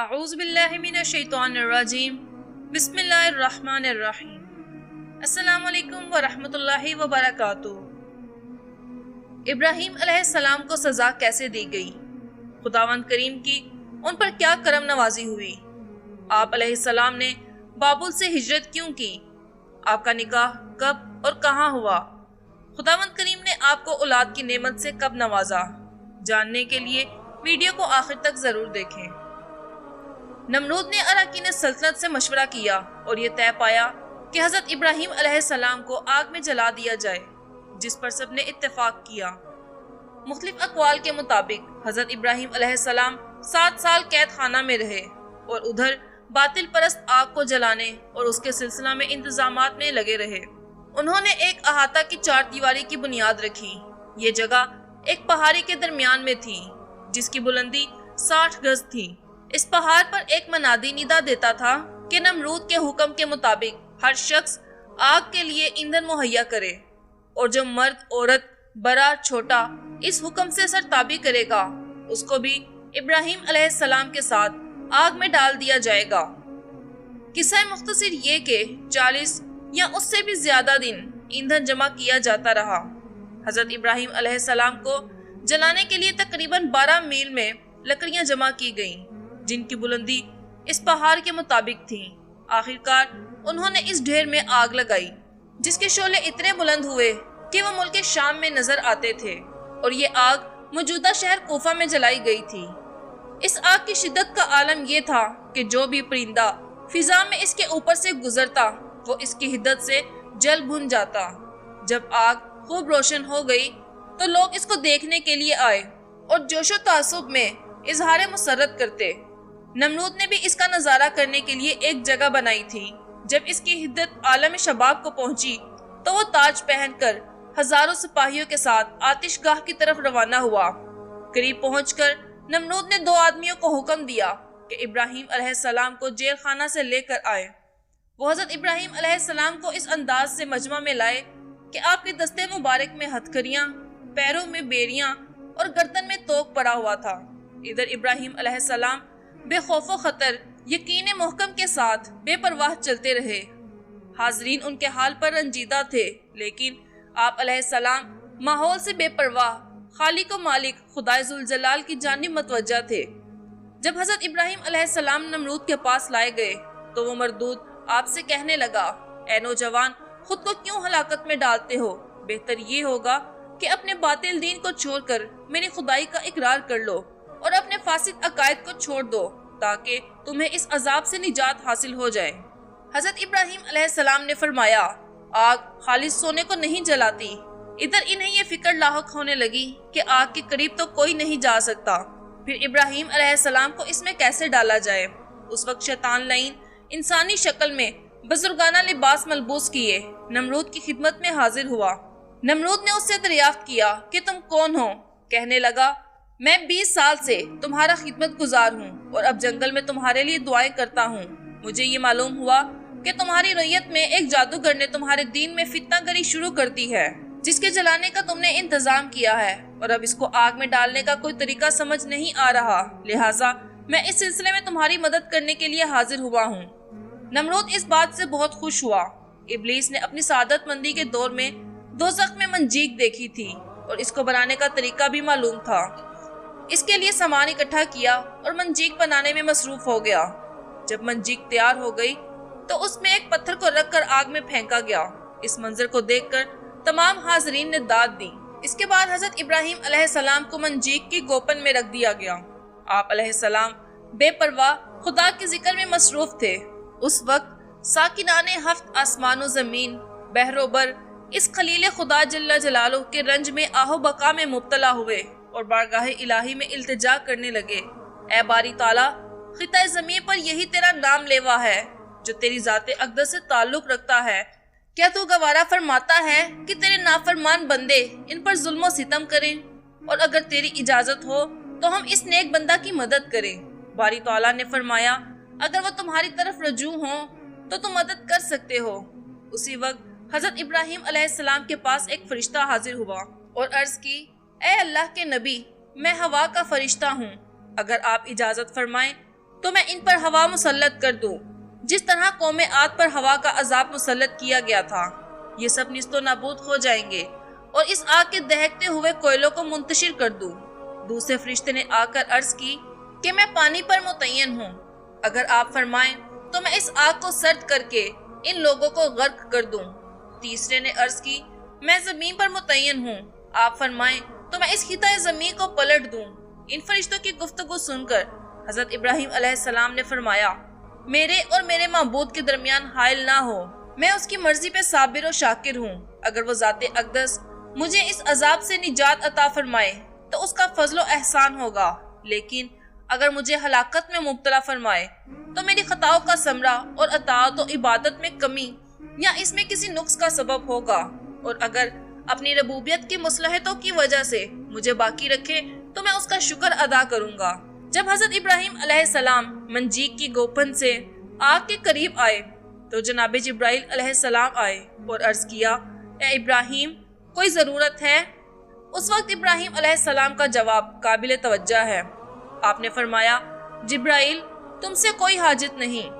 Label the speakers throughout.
Speaker 1: اعوذ باللہ من الشیطان الرجیم بسم اللہ الرحمن الرحیم السلام علیکم ورحمۃ اللہ وبرکاتہ۔ ابراہیم علیہ السلام کو سزا کیسے دی گئی؟ خداوند کریم کی ان پر کیا کرم نوازی ہوئی؟ آپ علیہ السلام نے بابل سے ہجرت کیوں کی؟ آپ کا نکاح کب اور کہاں ہوا؟ خداوند کریم نے آپ کو اولاد کی نعمت سے کب نوازا؟ جاننے کے لیے ویڈیو کو آخر تک ضرور دیکھیں۔ نمرود نے اراکین سلطنت سے مشورہ کیا اور یہ طے پایا کہ حضرت ابراہیم علیہ السلام کو آگ میں جلا دیا جائے، جس پر سب نے اتفاق کیا۔ مختلف اقوال کے مطابق حضرت ابراہیم علیہ السلام 7 سال قید خانہ میں رہے اور ادھر باطل پرست آگ کو جلانے اور اس کے سلسلہ میں انتظامات میں لگے رہے۔ انہوں نے ایک احاطہ کی 4 دیواری کی بنیاد رکھی۔ یہ جگہ ایک پہاڑی کے درمیان میں تھی جس کی بلندی 60 گز تھی۔ اس پہاڑ پر ایک منادی ندا دیتا تھا کہ نمرود کے حکم کے مطابق ہر شخص آگ کے لیے ایندھن مہیا کرے، اور جو مرد عورت بڑا چھوٹا اس حکم سے سرتابی کرے گا اس کو بھی ابراہیم علیہ السلام کے ساتھ آگ میں ڈال دیا جائے گا۔ قصہ مختصر یہ کہ 40 یا اس سے بھی زیادہ دن ایندھن جمع کیا جاتا رہا۔ حضرت ابراہیم علیہ السلام کو جلانے کے لیے تقریباً 12 میل میں لکڑیاں جمع کی گئیں جن کی بلندی اس پہاڑ کے مطابق تھی۔ آخرکار انہوں نے اس ڈھیر میں آگ لگائی جس کے شعلے اتنے بلند ہوئے کہ وہ ملک شام میں نظر آتے تھے، اور یہ آگ موجودہ شہر کوفہ میں جلائی گئی تھی۔ اس آگ کی شدت کا عالم یہ تھا کہ جو بھی پرندہ فضا میں اس کے اوپر سے گزرتا وہ اس کی حدت سے جل بھن جاتا۔ جب آگ خوب روشن ہو گئی تو لوگ اس کو دیکھنے کے لیے آئے اور جوش و تعصب میں اظہار مسرت کرتے۔ نمرود نے بھی اس کا نظارہ کرنے کے لیے ایک جگہ بنائی تھی۔ جب اس کی حدت عالم شباب کو پہنچی تو وہ تاج پہن کر ہزاروں سپاہیوں کے ساتھ آتش گاہ کی طرف روانہ ہوا۔ قریب پہنچ کر نمرود نے 2 آدمیوں کو حکم دیا کہ ابراہیم علیہ السلام کو جیل خانہ سے لے کر آئے۔ وہ حضرت ابراہیم علیہ السلام کو اس انداز سے مجمع میں لائے کہ آپ کے دستے مبارک میں ہتھکڑیاں، پیروں میں بیڑیاں اور گردن میں توق پڑا ہوا تھا۔ ادھر ابراہیم علیہ السلام بے خوف و خطر، یقین محکم کے ساتھ بے پرواہ چلتے رہے۔ حاضرین ان کے حال پر رنجیدہ تھے، لیکن آپ علیہ السلام ماحول سے بے پرواہ خالق و مالک خدائے ذوالجلال کی جانب متوجہ تھے۔ جب حضرت ابراہیم علیہ السلام نمرود کے پاس لائے گئے تو وہ مردود آپ سے کہنے لگا، اے نوجوان، خود کو کیوں ہلاکت میں ڈالتے ہو؟ بہتر یہ ہوگا کہ اپنے باطل دین کو چھوڑ کر میری خدائی کا اقرار کر لو اور اپنے فاسد عقائد کو چھوڑ دو تاکہ تمہیں اس عذاب سے نجات حاصل ہو جائے۔ حضرت ابراہیم علیہ السلام نے فرمایا، آگ خالص سونے کو نہیں جلاتی۔ ادھر انہیں یہ فکر لاحق ہونے لگی کہ آگ کے قریب تو کوئی نہیں جا سکتا، پھر ابراہیم علیہ السلام کو اس میں کیسے ڈالا جائے۔ اس وقت شیطان لعین انسانی شکل میں بزرگانہ لباس ملبوس کیے نمرود کی خدمت میں حاضر ہوا۔ نمرود نے اس سے دریافت کیا کہ تم کون ہو؟ کہنے لگا، میں 20 سال سے تمہارا خدمت گزار ہوں اور اب جنگل میں تمہارے لیے دعائیں کرتا ہوں۔ مجھے یہ معلوم ہوا کہ تمہاری رعیت میں ایک جادوگر نے تمہارے دین میں فتنہ گری شروع کر دی ہے جس کے جلانے کا تم نے انتظام کیا ہے، اور اب اس کو آگ میں ڈالنے کا کوئی طریقہ سمجھ نہیں آ رہا، لہٰذا میں اس سلسلے میں تمہاری مدد کرنے کے لیے حاضر ہوا ہوں۔ نمرود اس بات سے بہت خوش ہوا۔ ابلیس نے اپنی سعادت مندی کے دور میں دوزخ میں منجیک دیکھی تھی اور اس کو بنانے کا طریقہ بھی معلوم تھا۔ اس کے لیے سامان اکٹھا کیا اور منجیک بنانے میں مصروف ہو گیا۔ جب منجیک تیار ہو گئی تو اس میں ایک پتھر کو رکھ کر آگ میں پھینکا گیا۔ اس منظر کو دیکھ کر تمام حاضرین نے داد دی۔ اس کے بعد حضرت ابراہیم علیہ السلام کو منجیک کی گوپن میں رکھ دیا گیا۔ آپ علیہ السلام بے پرواہ خدا کے ذکر میں مصروف تھے۔ اس وقت ساکنان 7 آسمان و زمین، بحر و بر اس خلیل خدا جل جلالہ کے رنج میں آہ و بقا میں مبتلا ہوئے اور بارگاہ الہی میں التجا کرنے لگے، اے باری تعالیٰ، خطہ زمین پر یہی تیرا نام لیوا ہے جو تیری ذات اقدس سے تعلق رکھتا ہے۔ کیا تو گوارا فرماتا ہے کہ تیرے نافرمان بندے ان پر ظلم و ستم کریں، اور اگر تیری اجازت ہو تو ہم اس نیک بندہ کی مدد کریں؟ باری تعالیٰ نے فرمایا، اگر وہ تمہاری طرف رجوع ہوں تو تم مدد کر سکتے ہو۔ اسی وقت حضرت ابراہیم علیہ السلام کے پاس ایک فرشتہ حاضر ہوا اور عرض کی، اے اللہ کے نبی، میں ہوا کا فرشتہ ہوں، اگر آپ اجازت فرمائیں تو میں ان پر ہوا مسلط کر دوں، جس طرح قوم عاد پر ہوا کا عذاب مسلط کیا گیا تھا۔ یہ سب نیست و نابود ہو جائیں گے اور اس آگ کے دہکتے ہوئے کوئلوں کو منتشر کر دوں۔ دوسرے فرشتے نے آ کر عرض کی کہ میں پانی پر متعین ہوں، اگر آپ فرمائیں تو میں اس آگ کو سرد کر کے ان لوگوں کو غرق کر دوں۔ تیسرے نے عرض کی میں زمین پر متعین ہوں، آپ فرمائیں تو میں اس خطۂ زمین کو پلٹ دوں۔ ان فرشتوں کی گفتگو سن کر حضرت ابراہیم علیہ السلام نے فرمایا میرے اور میرے معبود کے درمیان حائل نہ ہو، میں اس کی مرضی پہ صابر و شاکر ہوں۔ اگر وہ ذات اقدس مجھے اس عذاب سے نجات عطا فرمائے تو اس کا فضل و احسان ہوگا، لیکن اگر مجھے ہلاکت میں مبتلا فرمائے تو میری خطاؤں کا ثمرہ اور اطاعت و عبادت میں کمی یا اس میں کسی نقص کا سبب ہوگا، اور اگر اپنی ربوبیت کی مصلحتوں کی وجہ سے مجھے باقی رکھے تو میں اس کا شکر ادا کروں گا۔ جب حضرت ابراہیم علیہ السلام منجیق کی گوپن سے آگ کے قریب آئے تو جناب جبرائیل علیہ السلام آئے اور عرض کیا اے ابراہیم کوئی ضرورت ہے؟ اس وقت ابراہیم علیہ السلام کا جواب قابل توجہ ہے۔ آپ نے فرمایا جبرائیل تم سے کوئی حاجت نہیں۔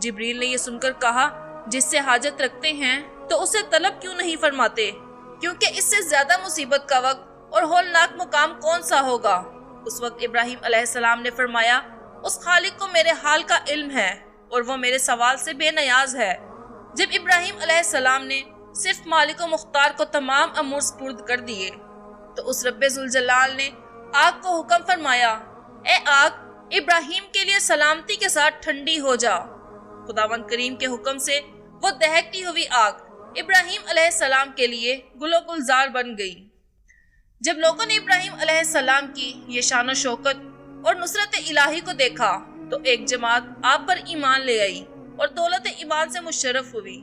Speaker 1: جبریل نے یہ سن کر کہا جس سے حاجت رکھتے ہیں تو اسے طلب کیوں نہیں فرماتے، کیونکہ اس سے زیادہ مصیبت کا وقت اور ہولناک مقام کون سا ہوگا۔ اس وقت ابراہیم علیہ السلام نے فرمایا اس خالق کو میرے حال کا علم ہے اور وہ میرے سوال سے بے نیاز ہے۔ جب ابراہیم علیہ السلام نے صرف مالک و مختار کو تمام امور سپرد کر دیے تو اس رب ذوالجلال نے آگ کو حکم فرمایا اے آگ ابراہیم کے لیے سلامتی کے ساتھ ٹھنڈی ہو جا۔ خداوند کریم کے حکم سے وہ دہکتی ہوئی آگ ابراہیم علیہ السلام کے لیے گل و گلزار بن گئی۔ جب لوگوں نے ابراہیم علیہ السلام کی یہ شان و شوکت اور نصرت الہی کو دیکھا تو ایک جماعت آپ پر ایمان لے آئی اور دولت ایمان سے مشرف ہوئی۔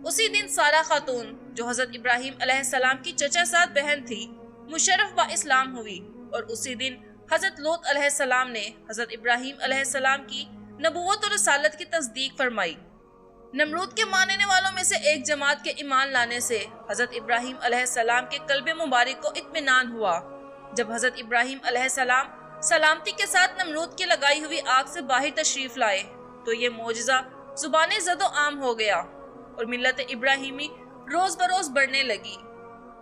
Speaker 1: اسی دن سارا خاتون جو حضرت ابراہیم علیہ السلام کی چچا سات بہن تھی مشرف با اسلام ہوئی، اور اسی دن حضرت لوط علیہ السلام نے حضرت ابراہیم علیہ السلام کی نبوت اور رسالت کی تصدیق فرمائی۔ نمرود کے ماننے والوں میں سے ایک جماعت کے ایمان لانے سے حضرت ابراہیم علیہ السلام کے قلب مبارک کو اطمینان ہوا۔ جب حضرت ابراہیم علیہ السلام سلامتی کے ساتھ نمرود کی لگائی ہوئی آگ سے باہر تشریف لائے تو یہ معجزہ زبان زد و عام ہو گیا اور ملت ابراہیمی روز بروز بڑھنے لگی۔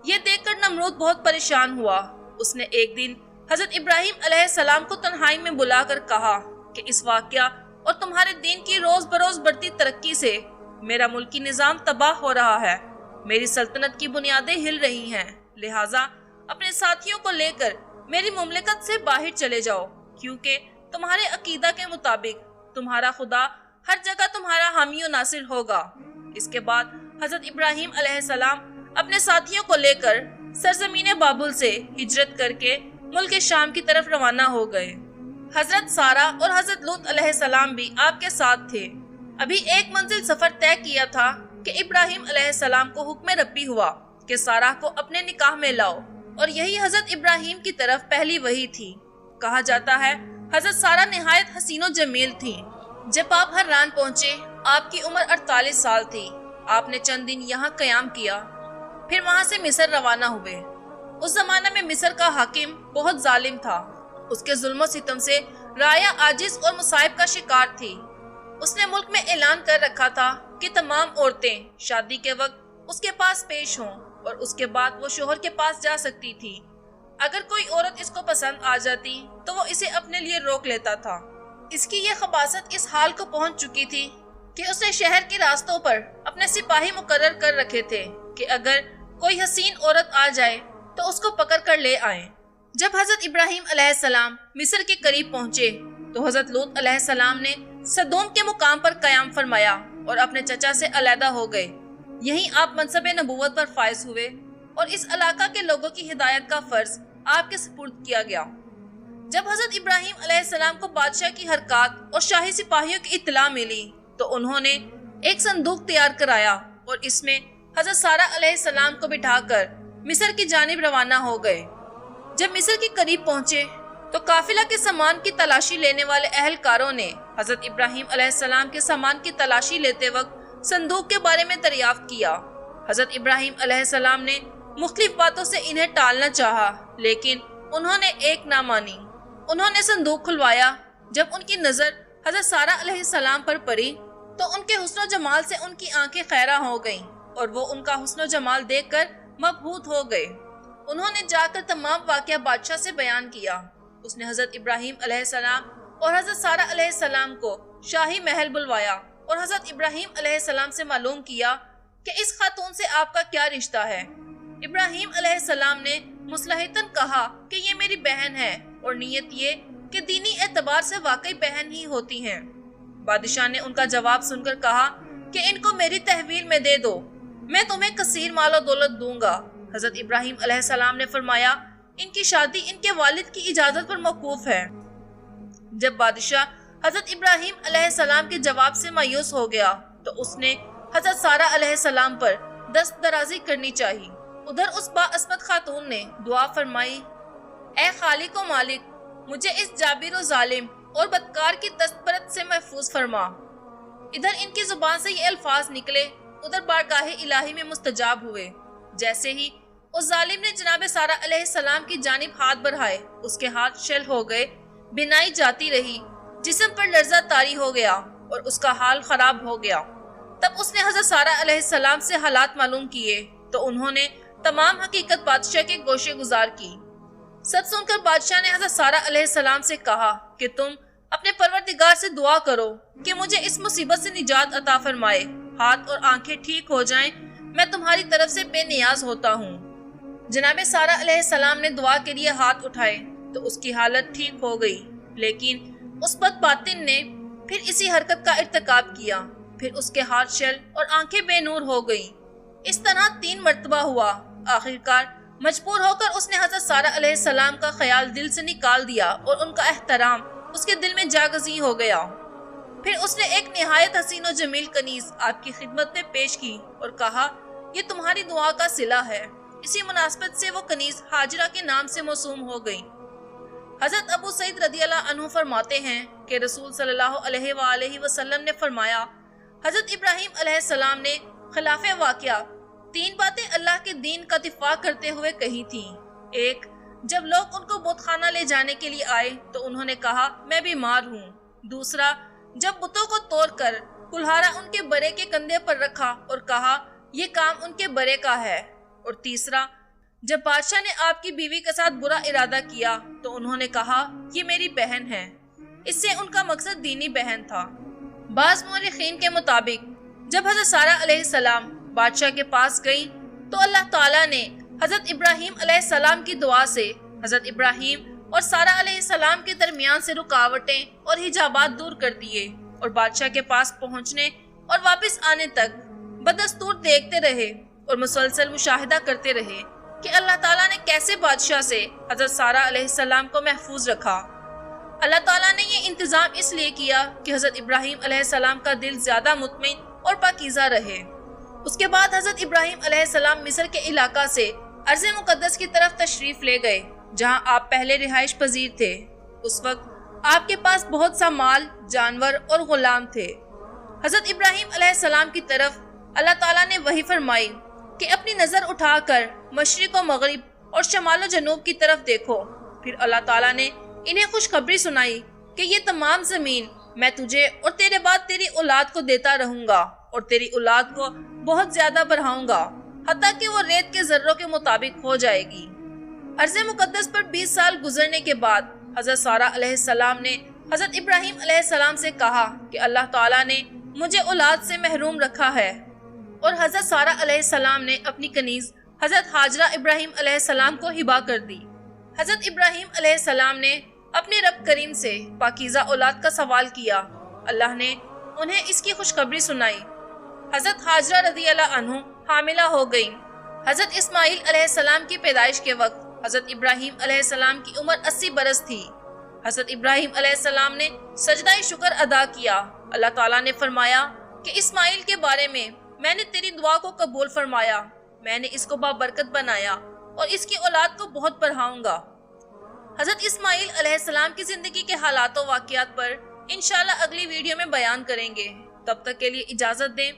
Speaker 1: یہ دیکھ کر نمرود بہت پریشان ہوا۔ اس نے ایک دن حضرت ابراہیم علیہ السلام کو تنہائی میں بلا کر کہا کہ اس واقعہ اور تمہارے دین کی روز بروز بڑھتی ترقی سے میرا ملکی نظام تباہ ہو رہا ہے، میری سلطنت کی بنیادیں ہل رہی ہیں، لہٰذا اپنے ساتھیوں کو لے کر میری مملکت سے باہر چلے جاؤ، کیونکہ تمہارے عقیدہ کے مطابق تمہارا خدا ہر جگہ تمہارا حامی و ناصر ہوگا۔ اس کے بعد حضرت ابراہیم علیہ السلام اپنے ساتھیوں کو لے کر سرزمین بابل سے ہجرت کر کے ملک شام کی طرف روانہ ہو گئے۔ حضرت سارا اور حضرت لوط علیہ السلام بھی آپ کے ساتھ تھے۔ ابھی ایک منزل سفر طے کیا تھا کہ ابراہیم علیہ السلام کو حکم ربی ہوا کہ سارا کو اپنے نکاح میں لاؤ، اور یہی حضرت ابراہیم کی طرف پہلی وحی تھی۔ کہا جاتا ہے حضرت سارا نہایت حسین و جمیل تھی۔ جب آپ حران پہنچے آپ کی عمر 48 سال تھی۔ آپ نے چند دن یہاں قیام کیا، پھر وہاں سے مصر روانہ ہوئے۔ اس زمانہ میں مصر کا حاکم بہت ظالم تھا، اس کے ظلم و ستم سے رعایا عاجز اور مصائب کا شکار تھی۔ اس نے ملک میں اعلان کر رکھا تھا کہ تمام عورتیں شادی کے وقت اس کے پاس پیش ہوں اور اس کے بعد وہ شوہر کے پاس جا سکتی تھی۔ اگر کوئی عورت اس کو پسند آ جاتی تو وہ اسے اپنے لیے روک لیتا تھا۔ اس کی یہ خباثت اس حال کو پہنچ چکی تھی کہ اس نے شہر کے راستوں پر اپنے سپاہی مقرر کر رکھے تھے کہ اگر کوئی حسین عورت آ جائے تو اس کو پکڑ کر لے آئیں۔ جب حضرت ابراہیم علیہ السلام مصر کے قریب پہنچے تو حضرت لوط علیہ السلام نے سدوم کے مقام پر قیام فرمایا اور اپنے چچا سے علیحدہ ہو گئے۔ یہیں آپ منصب نبوت پر فائز ہوئے اور اس علاقہ کے لوگوں کی ہدایت کا فرض آپ کے سپرد کیا گیا۔ جب حضرت ابراہیم علیہ السلام کو بادشاہ کی حرکات اور شاہی سپاہیوں کی اطلاع ملی تو انہوں نے ایک صندوق تیار کرایا اور اس میں حضرت سارا علیہ السلام کو بٹھا کر مصر کی جانب روانہ ہو گئے۔ جب مصر کے قریب پہنچے تو قافلہ کے سامان کی تلاشی لینے والے اہلکاروں نے حضرت ابراہیم علیہ السلام کے سامان کی تلاشی لیتے وقت صندوق کے بارے میں دریافت کیا۔ حضرت ابراہیم علیہ السلام نے مختلف باتوں سے انہیں ٹالنا چاہا، لیکن انہوں نے ایک نہ مانی۔ انہوں نے صندوق کھلوایا۔ جب ان کی نظر حضرت سارہ علیہ السلام پر پڑی تو ان کے حسن و جمال سے ان کی آنکھیں خیرہ ہو گئیں اور وہ ان کا حسن و جمال دیکھ کر مبہوت ہو گئے۔ انہوں نے جا کر تمام واقعہ بادشاہ سے بیان کیا۔ اس نے حضرت ابراہیم علیہ السلام اور حضرت سارہ علیہ السلام کو شاہی محل بلوایا اور حضرت ابراہیم علیہ السلام سے معلوم کیا کہ اس خاتون سے آپ کا کیا رشتہ ہے۔ ابراہیم علیہ السلام نے مصلحتاً کہا کہ یہ میری بہن ہے اور نیت یہ کہ دینی اعتبار سے واقعی بہن ہی ہوتی ہیں۔ بادشاہ نے ان کا جواب سن کر کہا کہ ان کو میری تحویل میں دے دو، میں تمہیں کثیر مال و دولت دوں گا۔ حضرت ابراہیم علیہ السلام نے فرمایا ان کی شادی ان کے والد کی اجازت پر موقوف ہے۔ جب بادشاہ حضرت ابراہیم علیہ السلام کے جواب سے مایوس ہو گیا تو اس نے حضرت سارہ علیہ السلام پر دست درازی کرنی چاہی۔ ادھر اس با عصمت خاتون نے دعا فرمائی، اے خالق و مالک، مجھے اس جابر و ظالم اور بدکار کی دست برد سے محفوظ فرما۔ ادھر ان کی زبان سے یہ الفاظ نکلے، ادھر بارگاہ الہی میں مستجاب ہوئے۔ جیسے ہی اس ظالم نے جناب سارہ علیہ السلام کی جانب ہاتھ بڑھائے، اس کے ہاتھ شل ہو گئے، بینائی جاتی رہی، جسم پر لرزہ طاری ہو گیا اور اس کا حال خراب ہو گیا۔ تب اس نے حضرت سارہ علیہ السلام سے حالات معلوم کیے تو انہوں نے تمام حقیقت بادشاہ کے گوشے گزار کی۔ سب سن کر بادشاہ نے حضرت سارہ علیہ السلام سے کہا کہ تم اپنے پروردگار سے دعا کرو کہ مجھے اس مصیبت سے نجات عطا فرمائے، ہاتھ اور آنکھیں ٹھیک ہو جائیں، میں تمہاری طرف سے بے نیاز ہوتا ہوں۔ جناب سارہ علیہ السلام نے دعا کے لیے ہاتھ اٹھائے تو اس کی حالت ٹھیک ہو گئی، لیکن اس بد باطن نے پھر اسی حرکت کا ارتکاب کیا، پھر اس کے ہاتھ شل اور آنکھیں بے نور ہو گئیں۔ اس طرح 3 مرتبہ ہوا۔ آخرکار مجبور ہو کر اس نے حضرت سارہ علیہ السلام کا خیال دل سے نکال دیا اور ان کا احترام اس کے دل میں جاگزیں ہو گیا۔ پھر اس نے ایک نہایت حسین و جمیل کنیز آپ کی خدمت میں پیش کی اور کہا یہ تمہاری دعا کا صلہ ہے۔ اسی مناسبت سے وہ کنیز ہاجرہ کے نام سے موسوم ہو گئی۔ حضرت ابو سعید رضی اللہ عنہ فرماتے ہیں کہ رسول صلی اللہ علیہ وآلہ وسلم نے فرمایا حضرت ابراہیم علیہ السلام نے خلاف واقعہ 3 باتیں اللہ کے دین کا دفاع کرتے ہوئے کہی تھیں۔ ایک، جب لوگ ان کو بت خانہ لے جانے کے لیے آئے تو انہوں نے کہا میں بیمار ہوں۔ دوسرا، جب بتوں کو توڑ کر کلہارا ان کے بڑے کے کندھے پر رکھا اور کہا یہ کام ان کے بڑے کا ہے۔ اور تیسرا، جب بادشاہ نے آپ کی بیوی کے ساتھ برا ارادہ کیا تو انہوں نے کہا یہ میری بہن ہے۔ اس سے ان کا مقصد دینی بہن تھا۔ بعض مورخین کے مطابق جب حضرت سارہ علیہ السلام بادشاہ کے پاس گئی تو اللہ تعالیٰ نے حضرت ابراہیم علیہ السلام کی دعا سے حضرت ابراہیم اور سارہ علیہ السلام کے درمیان سے رکاوٹیں اور حجابات دور کر دیے اور بادشاہ کے پاس پہنچنے اور واپس آنے تک بدستور دیکھتے رہے اور مسلسل مشاہدہ کرتے رہے کہ اللہ تعالیٰ نے کیسے بادشاہ سے حضرت سارہ علیہ السلام کو محفوظ رکھا۔ اللہ تعالیٰ نے یہ انتظام اس لیے کیا کہ حضرت ابراہیم علیہ السلام کا دل زیادہ مطمئن اور پاکیزہ رہے۔ اس کے بعد حضرت ابراہیم علیہ السلام مصر کے علاقہ سے ارض مقدس کی طرف تشریف لے گئے جہاں آپ پہلے رہائش پذیر تھے۔ اس وقت آپ کے پاس بہت سا مال، جانور اور غلام تھے۔ حضرت ابراہیم علیہ السلام کی طرف اللہ تعالیٰ نے وحی فرمائی کہ اپنی نظر اٹھا کر مشرق و مغرب اور شمال و جنوب کی طرف دیکھو۔ پھر اللہ تعالیٰ نے انہیں خوشخبری سنائی کہ یہ تمام زمین میں تجھے اور تیرے بعد تیری اولاد کو دیتا رہوں گا اور تیری اولاد کو بہت زیادہ بڑھاؤں گا، حتیٰ کہ وہ ریت کے ذروں کے مطابق ہو جائے گی۔ ارض مقدس پر 20 سال گزرنے کے بعد حضرت سارہ علیہ السلام نے حضرت ابراہیم علیہ السلام سے کہا کہ اللہ تعالیٰ نے مجھے اولاد سے محروم رکھا ہے، اور حضرت سارہ علیہ السلام نے اپنی کنیز حضرت ہاجرہ ابراہیم علیہ السلام کو ہبہ کر دی۔ حضرت ابراہیم علیہ السلام نے اپنے رب کریم سے پاکیزہ اولاد کا سوال کیا۔ اللہ نے انہیں اس کی خوشخبری سنائی۔ حضرت ہاجرہ رضی اللہ عنہ حاملہ ہو گئیں۔ حضرت اسماعیل علیہ السلام کی پیدائش کے وقت حضرت ابراہیم علیہ السلام کی عمر 80 برس تھی۔ حضرت ابراہیم علیہ السلام نے سجدہ شکر ادا کیا۔ اللہ تعالیٰ نے فرمایا کہ اسماعیل کے بارے میں نے تیری دعا کو قبول فرمایا، میں نے اس کو بابرکت بنایا اور اس کی اولاد کو بہت بڑھاؤں گا۔ حضرت اسماعیل علیہ السلام کی زندگی کے حالات و واقعات پر انشاءاللہ اگلی ویڈیو میں بیان کریں گے۔ تب تک کے لیے اجازت دیں۔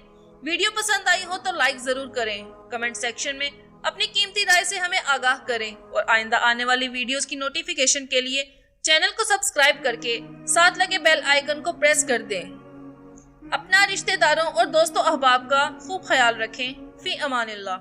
Speaker 1: ویڈیو پسند آئی ہو تو لائک ضرور کریں، کمنٹ سیکشن میں اپنی قیمتی رائے سے ہمیں آگاہ کریں اور آئندہ آنے والی ویڈیوز کی نوٹیفیکیشن کے لیے چینل کو سبسکرائب کر کے ساتھ لگے بیل آئیکن کو پریس کر دیں۔ اپنا رشتہ داروں اور دوستوں احباب کا خوب خیال رکھیں۔ فی امان اللہ۔